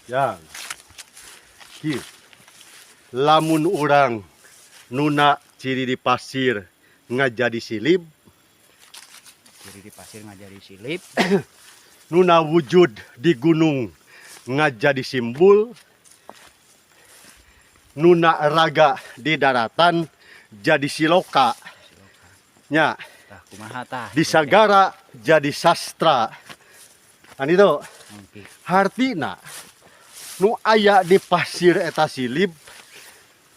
Ya, kieu. Lamun urang nuna ciri di pasir ngajadi silip, Ciri di pasir ngajari silip, nuna wujud di gunung ngajadi simbul, nuna raga di daratan jadi siloka. Nya, tah kumaha tah? di sagara jadi sastra. Kan itu Oke. hartina nu aya di pasir eta silip,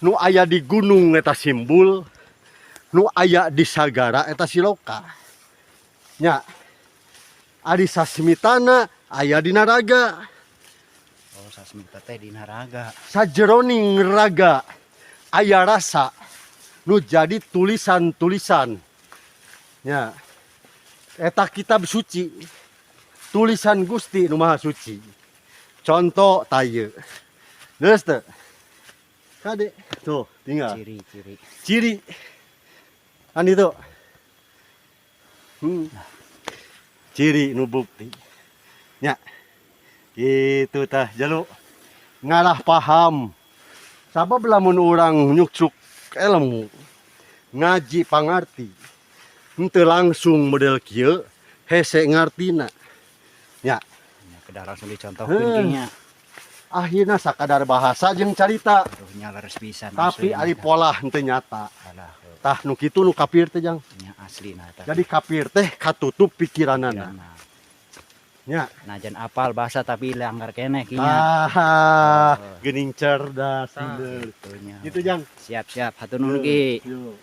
nu aya di gunung eta simbol, nu aya di sagara eta siloka. Nya, ari sasmitana aya dina raga, Oh, sasmita teh dina raga. sajeroning raga aya rasa nu jadi tulisan-tulisan. Nya, eta kitab suci, tulisan Gusti nu Maha Suci. Contoh tayeu. Geus teu? Kade tuh tinggal. Ciri-ciri. Ciri kan itu. Ciri nu bukti. Nya. Gitu tah jalu ngarah paham. Sabab lamun urang nyuksuk ilmu ngaji pangarti. Henteu langsung model kieu hese ngartina. Nya. Ya, kedah langsung dicontohkeun nya. Akhirna sakadar bahasa jeung carita. Aduh nya leres pisan. Tapi ari pola henteu nyata. Alah, Tah nu kitu nu kapir teh jang. nya aslina tah. Jadi kapir teh katutup pikiranana. Pikiranna. Nya. Najan apal bahasa tapi langgar keneh kinya. Ah, geuning cerdas Tah, bener. gitu nya. Gitu jang. Siap-siap hatur nuhun ki. Yo.